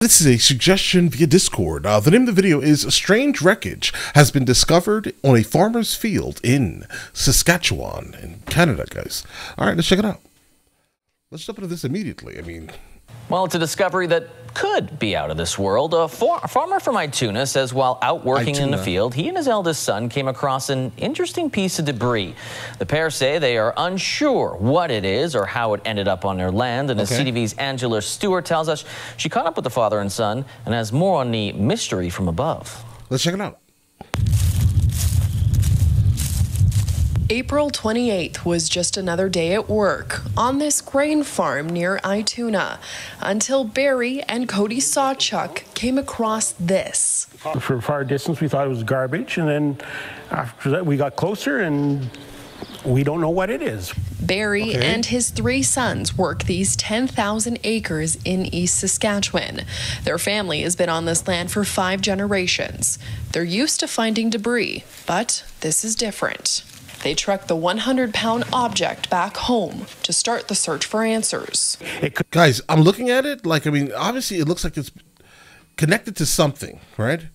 This is a suggestion via Discord. The name of the video is "Strange Wreckage Has Been Discovered on a Farmer's Field in Saskatchewan in Canada," guys. All right, let's check it out. Let's jump into this immediately. I mean, well, it's a discovery that could be out of this world. A farmer from Ituna says while out working in the field, he and his eldest son came across an interesting piece of debris. The pair say they are unsure what it is or how it ended up on their land. And as CTV's Angela Stewart tells us, she caught up with the father and son and has more on the mystery from above. Let's check it out. April 28th was just another day at work on this grain farm near Ituna until Barry and Cody Sawchuk came across this. For a far distance, we thought it was garbage, and then after that, we got closer, and we don't know what it is. Barry and his 3 sons work these 10,000 acres in East Saskatchewan. Their family has been on this land for 5 generations. They're used to finding debris, but this is different. They truck the 100-pound object back home to start the search for answers. Guys, I'm looking at it. Like, I mean, obviously it looks like it's connected to something, right?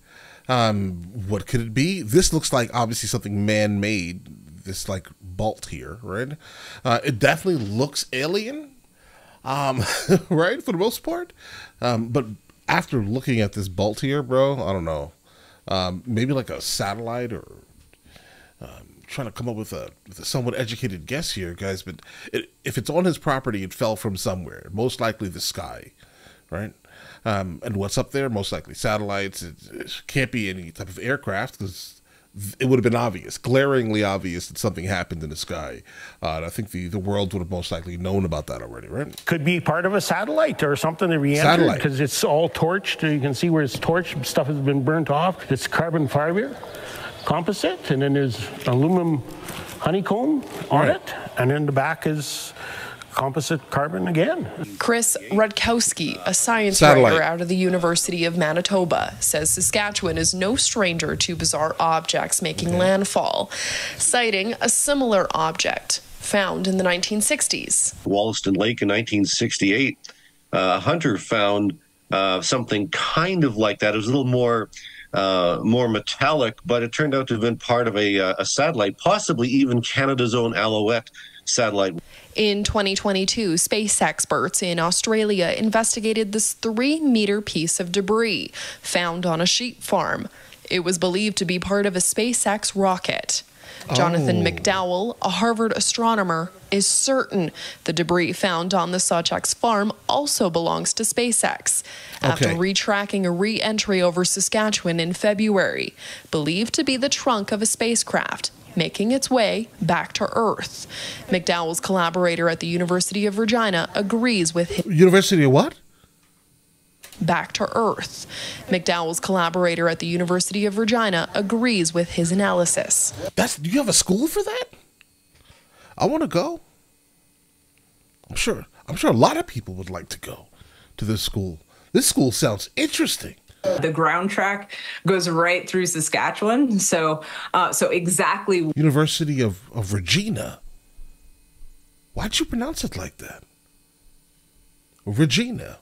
What could it be? This looks like obviously something man-made, this like bolt here, right? It definitely looks alien, right, for the most part. But after looking at this bolt here, bro, I don't know. Maybe like a satellite or... trying to come up with a somewhat educated guess here, guys, but if it's on his property, it fell from somewhere, most likely the sky, right? And what's up there? Most likely satellites. It can't be any type of aircraft because it would have been obvious, glaringly obvious that something happened in the sky. And I think the world would have most likely known about that already, right? Could be part of a satellite or something that re-entered because it's all torched. You can see where it's torched. Stuff has been burnt off. It's carbon fiber composite, and then there's aluminum honeycomb on it, and then the back is composite carbon again. Chris Rudkowski, a science writer out of the University of Manitoba, says Saskatchewan is no stranger to bizarre objects making landfall, citing a similar object found in the 1960s. Wollaston Lake in 1968, a hunter found something kind of like that. It was a little more metallic, but it turned out to have been part of a satellite, possibly even Canada's own Alouette satellite. In 2022, space experts in Australia investigated this 3-meter piece of debris found on a sheep farm. It was believed to be part of a SpaceX rocket. Jonathan McDowell, a Harvard astronomer, is certain the debris found on the Sawchuk's farm also belongs to SpaceX after retracking a re-entry over Saskatchewan in February, believed to be the trunk of a spacecraft making its way back to Earth. McDowell's collaborator at the University of Regina agrees with him. University of what? Back to Earth. McDowell's collaborator at the University of Regina agrees with his analysis. Do you have a school for that? I want to go. I'm sure a lot of people would like to go to this school. This school sounds interesting. The ground track goes right through Saskatchewan, so exactly. University of Regina. Why'd you pronounce it like that? Regina.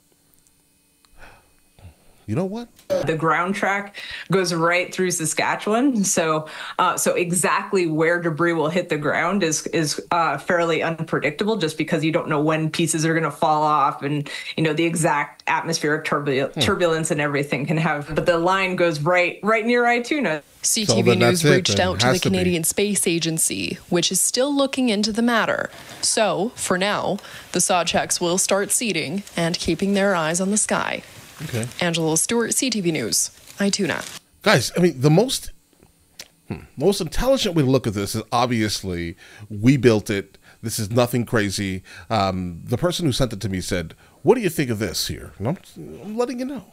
You know what? The ground track goes right through Saskatchewan, so exactly where debris will hit the ground is fairly unpredictable, just because you don't know when pieces are going to fall off, and the exact atmospheric turbulence and everything can have. But the line goes right near Ituna. CTV News reached out to the Canadian Space Agency, which is still looking into the matter. So, for now, the Sawchuks will start seeding and keeping their eyes on the sky. Angela Stewart, CTV News, Ituna. Guys, I mean, the most intelligent way to look at this is obviously we built it. This is nothing crazy. The person who sent it to me said, "What do you think of this here?" And I'm letting you know.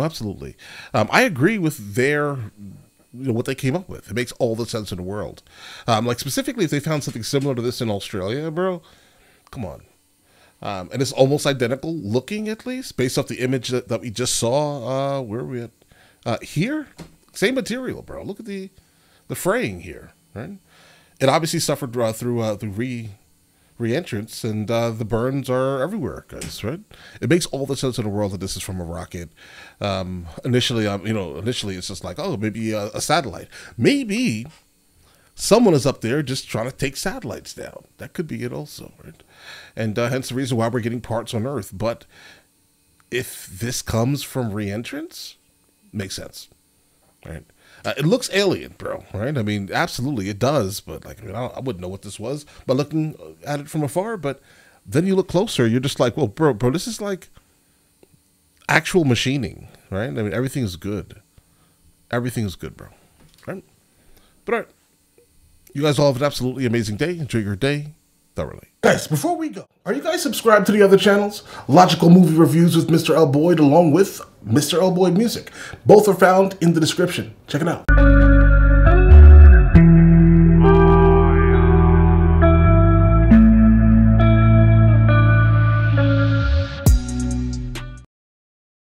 Absolutely. I agree with what they came up with. It makes all the sense in the world. Like specifically, if they found something similar to this in Australia, bro, come on. And it's almost identical looking, at least, based off the image that we just saw. Where are we at? Here? Same material, bro. Look at the fraying here, right? It obviously suffered through re-entrance, and the burns are everywhere, guys. Right? It makes all the sense in the world that this is from a rocket. Initially, it's just like, oh, maybe a satellite. Maybe someone is up there just trying to take satellites down. That could be it, also, right? And hence the reason why we're getting parts on Earth. But if this comes from re-entrance, makes sense, right? It looks alien, bro, right? I mean, absolutely, it does. But like, I mean, I wouldn't know what this was by looking at it from afar. But then you look closer, you're just like, well, bro, this is like actual machining, right? I mean, everything is good. Everything is good, bro. Right? But all right, you guys all have an absolutely amazing day. Enjoy your day thoroughly. Guys, before we go, are you guys subscribed to the other channels? Logical Movie Reviews with Mr. L. Boyd, along with Mr. L. Boyd Music. Both are found in the description. Check it out.